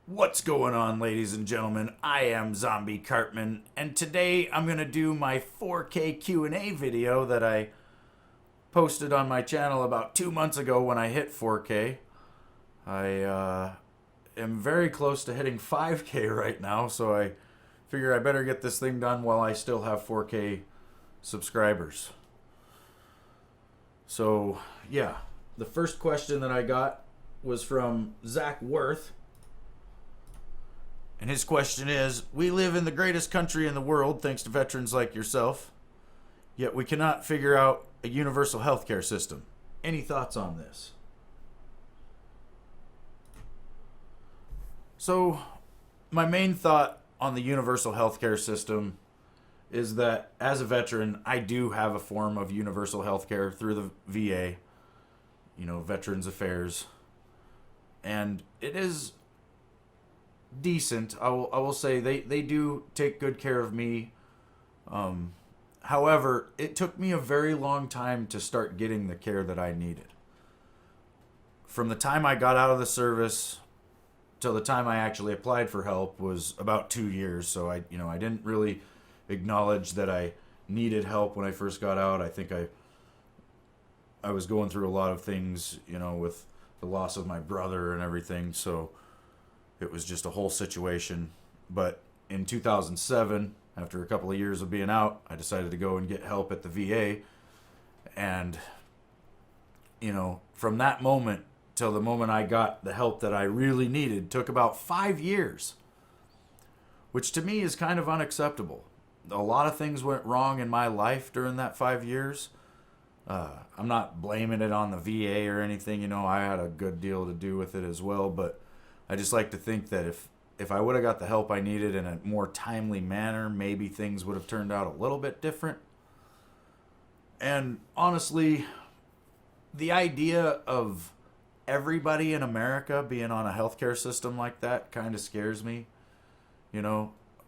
What's going on, ladies and gentlemen? I am Zombie Cartman, and today I'm going to do my 4K Q&A video that I posted on my channel about 2 months ago when I hit 4K. I am very close to hitting 5K right now, so I figure I better get this thing done while I still have 4K subscribers. So, yeah, the first question that I got was from Zach Worth. And his question is, we live in the greatest country in the world thanks to veterans like yourself, yet we cannot figure out a universal healthcare system. Any thoughts on this? So, my main thought on the universal healthcare system is that as a veteran, I do have a form of universal healthcare through the VA, Veterans Affairs. And it is decent. I will say they do take good care of me. However, it took me a very long time to start getting the care that I needed. From the time I got out of the service till the time I actually applied for help was about 2 years. So I didn't really acknowledge that I needed help when I first got out. I think I was going through a lot of things, with the loss of my brother and everything. So it was just a whole situation. But in 2007, after a couple of years of being out, I decided to go and get help at the VA. And, from that moment till the moment I got the help that I really needed took about 5 years, which to me is kind of unacceptable. A lot of things went wrong in my life during that 5 years. I'm not blaming it on the VA or anything. I had a good deal to do with it as well, but I just like to think that if I would have got the help I needed in a more timely manner, maybe things would have turned out a little bit different. And honestly, the idea of everybody in America being on a healthcare system like that kind of scares me.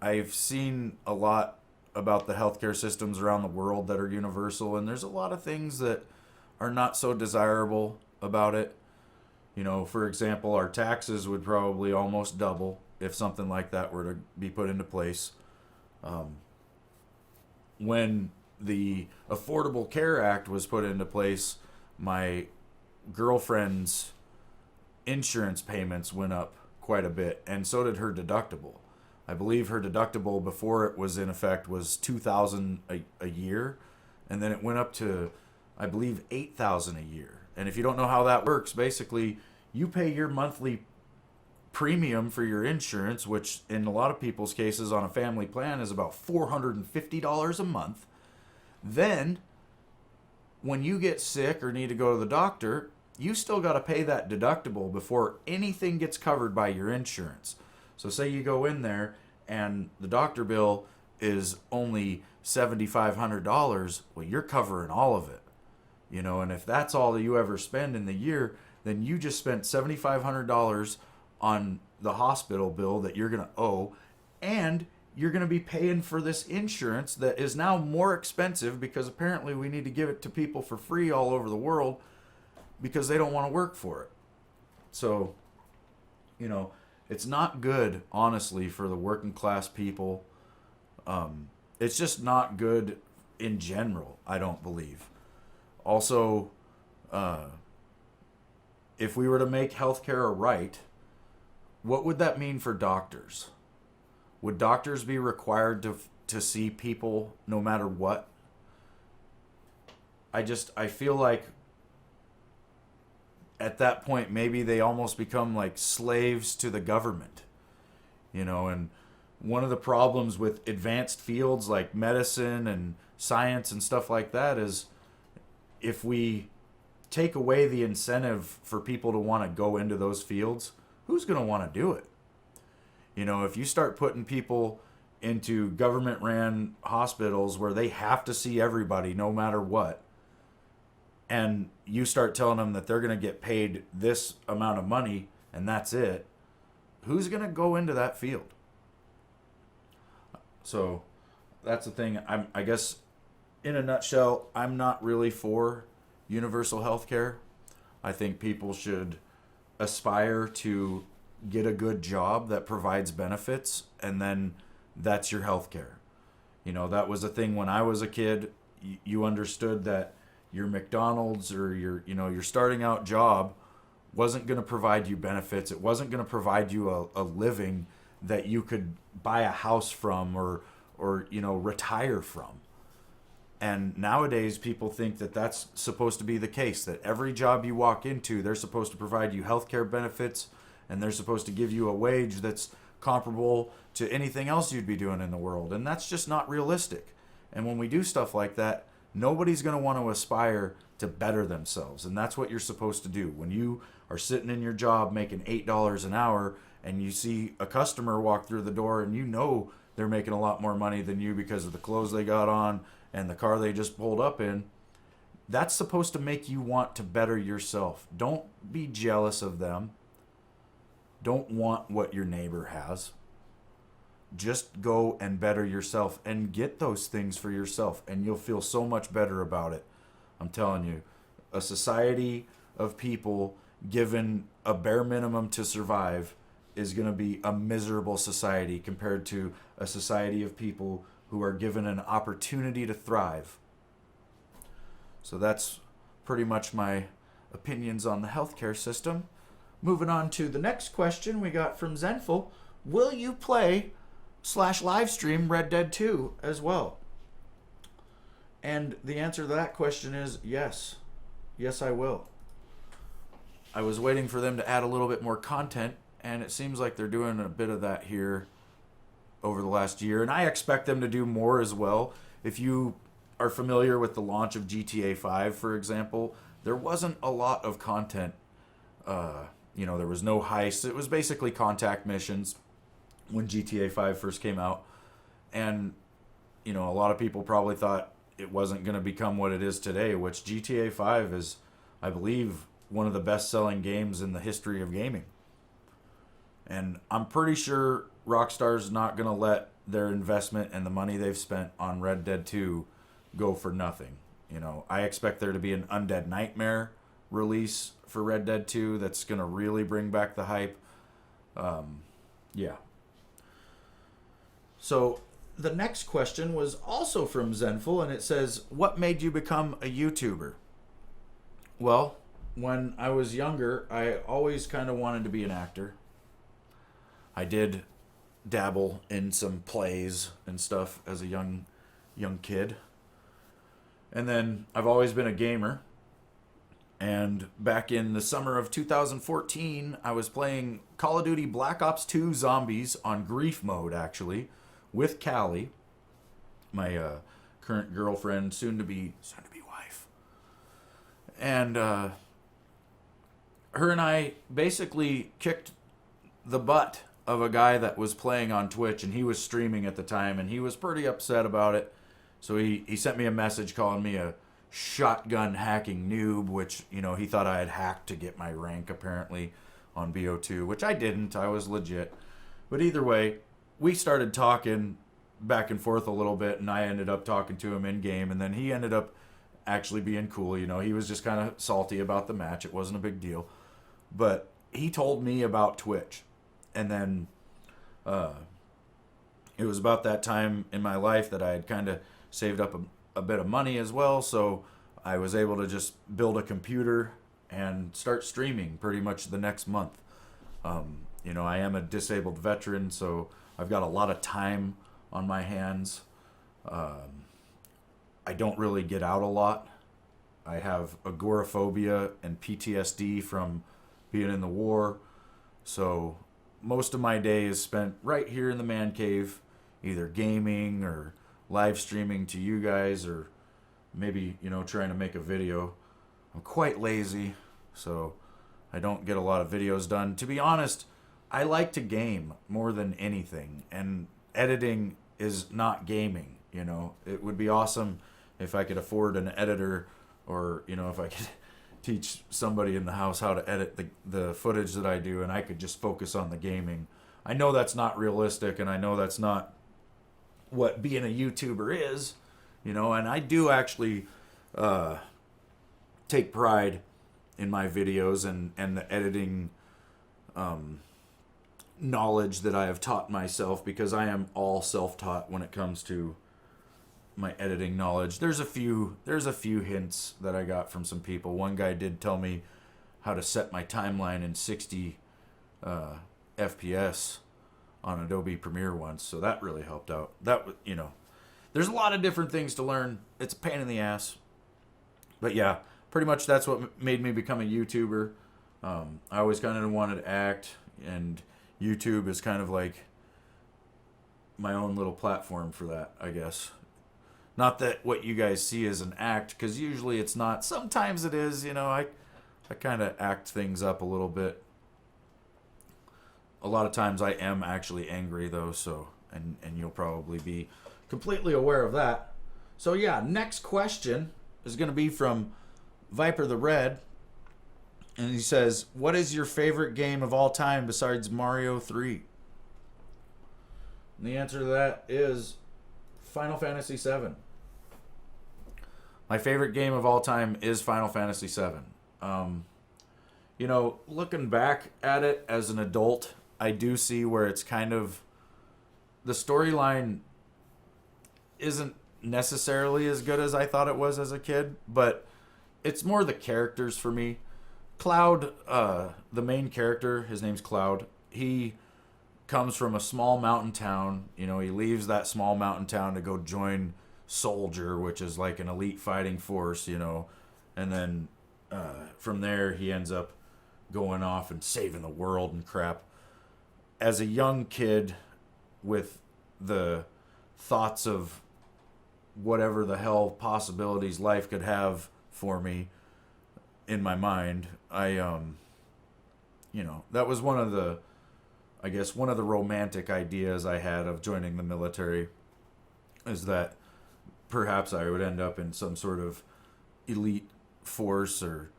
I've seen a lot about the healthcare systems around the world that are universal, and there's a lot of things that are not so desirable about it. For example, our taxes would probably almost double if something like that were to be put into place. When the Affordable Care Act was put into place, my girlfriend's insurance payments went up quite a bit, and so did her deductible. I believe her deductible before it was in effect was $2,000 a year, and then it went up to, I believe, $8,000 a year. And if you don't know how that works, basically, you pay your monthly premium for your insurance, which in a lot of people's cases on a family plan is about $450 a month. Then, when you get sick or need to go to the doctor, you still got to pay that deductible before anything gets covered by your insurance. So say you go in there and the doctor bill is only $7,500, well, you're covering all of it. And if that's all that you ever spend in the year, then you just spent $7,500 on the hospital bill that you're going to owe, and you're going to be paying for this insurance that is now more expensive because apparently we need to give it to people for free all over the world because they don't want to work for it. So, it's not good, honestly, for the working class people. It's just not good in general, I don't believe. Also, if we were to make healthcare a right, what would that mean for doctors? Would doctors be required to see people no matter what? I feel like at that point maybe they almost become like slaves to the government. And one of the problems with advanced fields like medicine and science and stuff like that is if we take away the incentive for people to want to go into those fields, who's going to want to do it? If you start putting people into government-ran hospitals where they have to see everybody no matter what, and you start telling them that they're going to get paid this amount of money and that's it, who's going to go into that field? So that's the thing. I guess in a nutshell, I'm not really for universal health care. I think people should aspire to get a good job that provides benefits, and then that's your health care. That was a thing when I was a kid. You understood that your McDonald's or your starting out job wasn't going to provide you benefits. It wasn't going to provide you a living that you could buy a house from or retire from. And nowadays people think that that's supposed to be the case, that every job you walk into, they're supposed to provide you healthcare benefits, and they're supposed to give you a wage that's comparable to anything else you'd be doing in the world. And that's just not realistic. And when we do stuff like that, nobody's going to want to aspire to better themselves. And that's what you're supposed to do. When you are sitting in your job making $8 an hour and you see a customer walk through the door and they're making a lot more money than you because of the clothes they got on and the car they just pulled up in, that's supposed to make you want to better yourself. Don't be jealous of them. Don't want what your neighbor has. Just go and better yourself and get those things for yourself, and you'll feel so much better about it. I'm telling you, a society of people given a bare minimum to survive is going to be a miserable society compared to a society of people who are given an opportunity to thrive. So that's pretty much my opinions on the healthcare system. Moving on to the next question we got from Zenful. Will you play /live stream Red Dead 2 as well? And the answer to that question is yes. Yes, I will. I was waiting for them to add a little bit more content, and it seems like they're doing a bit of that here over the last year, and I expect them to do more as well. If you are familiar with the launch of GTA 5, for example, there wasn't a lot of content. There was no heist. It was basically contact missions when GTA 5 first came out. And, a lot of people probably thought it wasn't going to become what it is today, which GTA 5 is, I believe, one of the best-selling games in the history of gaming. And I'm pretty sure Rockstar's not going to let their investment and the money they've spent on Red Dead 2 go for nothing. I expect there to be an Undead Nightmare release for Red Dead 2 that's going to really bring back the hype. Yeah. So the next question was also from Zenful, and it says, what made you become a YouTuber? Well, when I was younger, I always kind of wanted to be an actor. I did dabble in some plays and stuff as a young kid. And then I've always been a gamer. And back in the summer of 2014, I was playing Call of Duty Black Ops 2 Zombies on Grief Mode, actually, with Callie, my current girlfriend, soon-to-be wife. And her and I basically kicked the butt of a guy that was playing on Twitch, and he was streaming at the time, and he was pretty upset about it. So he sent me a message calling me a shotgun hacking noob, which, he thought I had hacked to get my rank, apparently, on BO2, which I didn't. I was legit. But either way, we started talking back and forth a little bit, and I ended up talking to him in-game, and then he ended up actually being cool. He was just kind of salty about the match. It wasn't a big deal. But he told me about Twitch. And then it was about that time in my life that I had kind of saved up a bit of money as well, so I was able to just build a computer and start streaming pretty much the next month. I am a disabled veteran, so I've got a lot of time on my hands. I don't really get out a lot. I have agoraphobia and PTSD from being in the war, so most of my day is spent right here in the man cave, either gaming or live streaming to you guys, or maybe, trying to make a video. I'm quite lazy, so I don't get a lot of videos done. To be honest, I like to game more than anything, and editing is not gaming. It would be awesome if I could afford an editor, or, if I could teach somebody in the house how to edit the footage that I do, and I could just focus on the gaming. I know that's not realistic, and I know that's not what being a YouTuber is, and I do actually take pride in my videos and the editing knowledge that I have taught myself, because I am all self-taught when it comes to my editing knowledge. There's a few hints that I got from some people. One guy did tell me how to set my timeline in 60 FPS on Adobe Premiere once, so that really helped out. There's a lot of different things to learn. It's a pain in the ass, but yeah, pretty much that's what made me become a YouTuber. I always kind of wanted to act, and YouTube is kind of like my own little platform for that, I guess. Not that what you guys see is an act, because usually it's not. Sometimes it is, I kind of act things up a little bit. A lot of times I am actually angry, though, so, and you'll probably be completely aware of that. So yeah, next question is going to be from Viper the Red. And he says, what is your favorite game of all time besides Mario 3? And the answer to that is Final Fantasy VII. My favorite game of all time is Final Fantasy VII. Looking back at it as an adult, I do see where it's kind of... The storyline isn't necessarily as good as I thought it was as a kid, but it's more the characters for me. Cloud, the main character, his name's Cloud. He comes from a small mountain town. He leaves that small mountain town to go join Soldier, which is like an elite fighting force, and then from there he ends up going off and saving the world and crap. As a young kid with the thoughts of whatever the hell possibilities life could have for me in my mind, that was one of the romantic ideas I had of joining the military, is that perhaps I would end up in some sort of elite force, or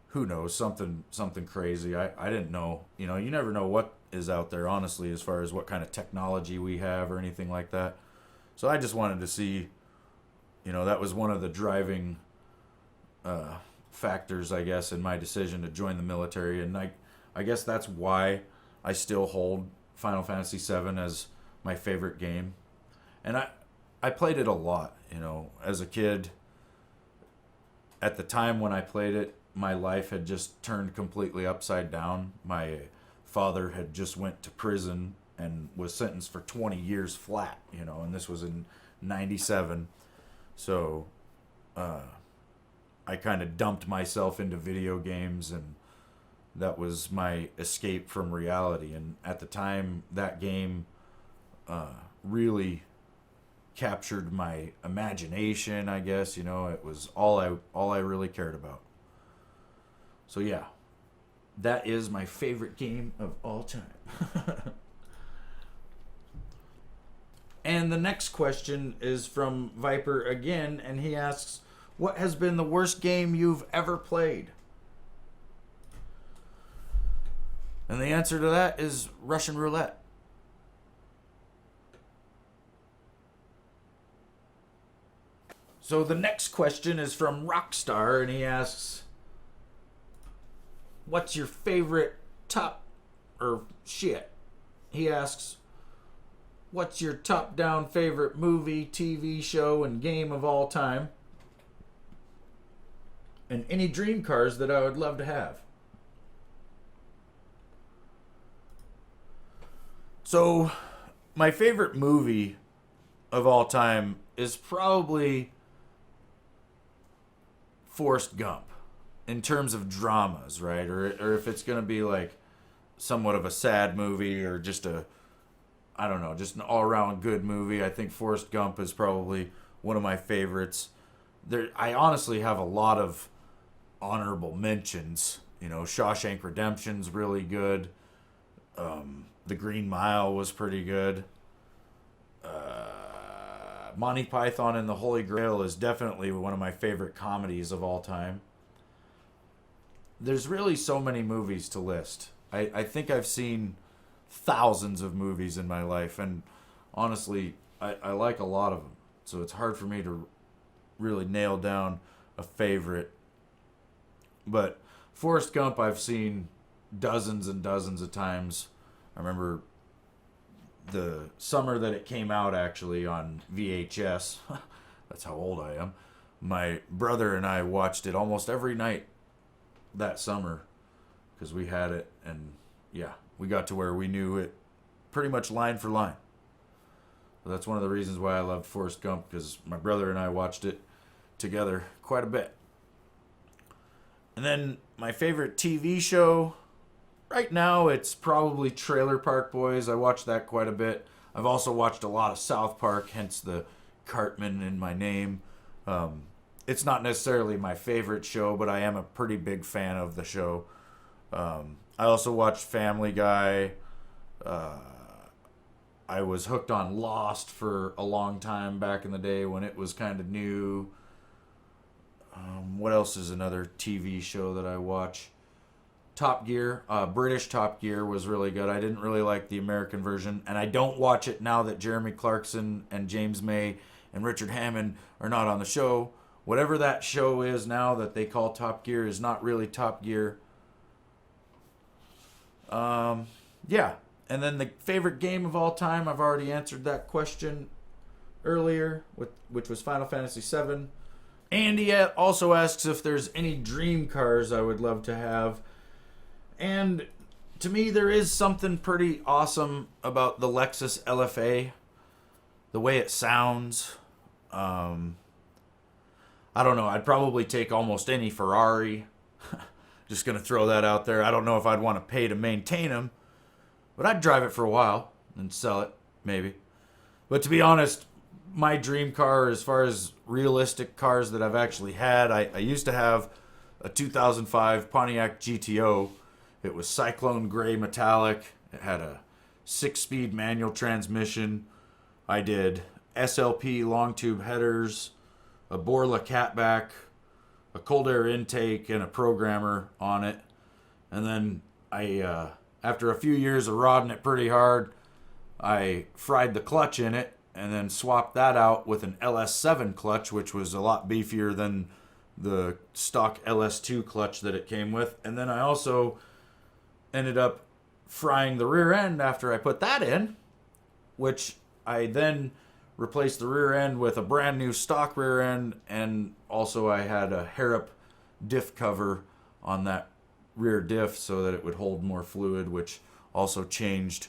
who knows, something crazy. I didn't know. You never know what is out there, honestly, as far as what kind of technology we have or anything like that. So I just wanted to see, that was one of the driving factors, I guess, in my decision to join the military. And I guess that's why I still hold Final Fantasy VII as my favorite game. And I played it a lot, as a kid. At the time when I played it, my life had just turned completely upside down. My father had just went to prison and was sentenced for 20 years flat, and this was in 97. So I kind of dumped myself into video games, and that was my escape from reality. And at the time, that game really captured my imagination, I guess. It was all I really cared about. So yeah, that is my favorite game of all time. And the next question is from Viper again, and he asks, what has been the worst game you've ever played? And the answer to that is Russian roulette. So the next question is from Rockstar, and he asks, what's your favorite He asks, what's your top-down favorite movie, TV show, and game of all time? And any dream cars that I would love to have. So, my favorite movie of all time is probably Forrest Gump, in terms of dramas, right? Or if it's going to be like somewhat of a sad movie, or just an all-around good movie, I think Forrest Gump is probably one of my favorites. I honestly have a lot of honorable mentions. Shawshank Redemption's really good. The Green Mile was pretty good. Monty Python and the Holy Grail is definitely one of my favorite comedies of all time. There's really so many movies to list. I think I've seen thousands of movies in my life, and honestly, I like a lot of them. So it's hard for me to really nail down a favorite. But Forrest Gump I've seen dozens and dozens of times. I remember the summer that it came out actually on VHS. That's how old I am. My brother and I watched it almost every night that summer because we had it, and yeah, we got to where we knew it pretty much line for line. But that's one of the reasons why I loved Forrest Gump, because my brother and I watched it together quite a bit. And then my favorite TV show, right now it's probably Trailer Park Boys. I watched that quite a bit. I've also watched a lot of South Park, hence the Cartman in my name. It's not necessarily my favorite show, but I am a pretty big fan of the show. I also watched Family Guy. I was hooked on Lost for a long time back in the day when it was kind of new. What else is another TV show that I watch? Top Gear. British Top Gear was really good. I didn't really like the American version, and I don't watch it now that Jeremy Clarkson and James May and Richard Hammond are not on the show. Whatever that show is now that they call Top Gear is not really Top Gear. Yeah. And then the favorite game of all time, I've already answered that question earlier, which was Final Fantasy VII. Andy also asks if there's any dream cars I would love to have. And to me, there is something pretty awesome about the Lexus LFA. The way it sounds. I don't know. I'd probably take almost any Ferrari. Just going to throw that out there. I don't know if I'd want to pay to maintain them. But I'd drive it for a while and sell it, maybe. But to be honest, my dream car, as far as realistic cars that I've actually had, I used to have a 2005 Pontiac GTO. It was cyclone gray metallic. It had a 6-speed manual transmission. I did SLP long tube headers, a Borla catback, a cold air intake, and a programmer on it. And then after a few years of rodding it pretty hard, I fried the clutch in it and then swapped that out with an LS7 clutch, which was a lot beefier than the stock LS2 clutch that it came with. And then I also ended up frying the rear end after I put that in, which I then replaced the rear end with a brand new stock rear end, and also I had a Harrop diff cover on that rear diff so that it would hold more fluid, which also changed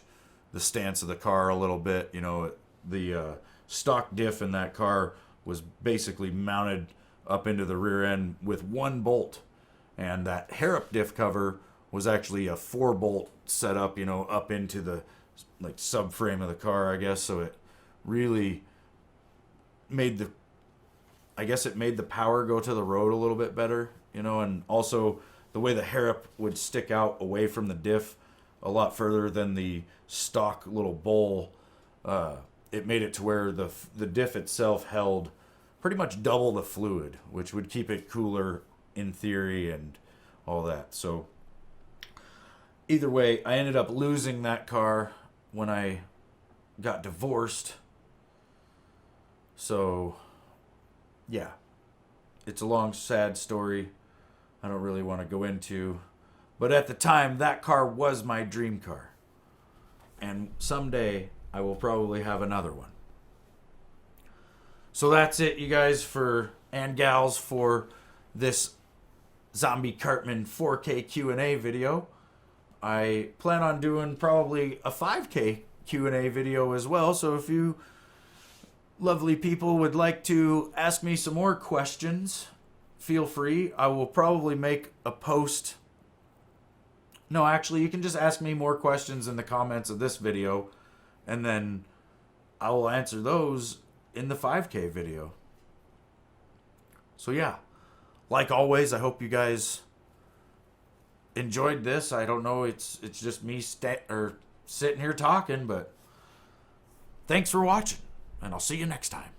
the stance of the car a little bit. You know, the stock diff in that car was basically mounted up into the rear end with one bolt, and that Harrop diff cover was actually a 4-bolt setup, you know, up into the like subframe of the car, I guess. So it really made the power go to the road a little bit better, you know, and also the way the Harrop would stick out away from the diff a lot further than the stock little bowl, it made it to where the diff itself held pretty much double the fluid, which would keep it cooler in theory and all that. So either way, I ended up losing that car when I got divorced. So yeah, it's a long, sad story I don't really want to go into. But at the time, that car was my dream car. And someday, I will probably have another one. So that's it, you guys, and gals, for this Zombie Cartman 4K Q&A video. I plan on doing probably a 5K Q&A video as well. So if you lovely people would like to ask me some more questions, feel free. I will probably make a post. No, actually, you can just ask me more questions in the comments of this video, and then I will answer those in the 5K video. So yeah, like always, I hope you guys enjoyed this. I don't know, it's just me sitting here talking, but thanks for watching, and I'll see you next time.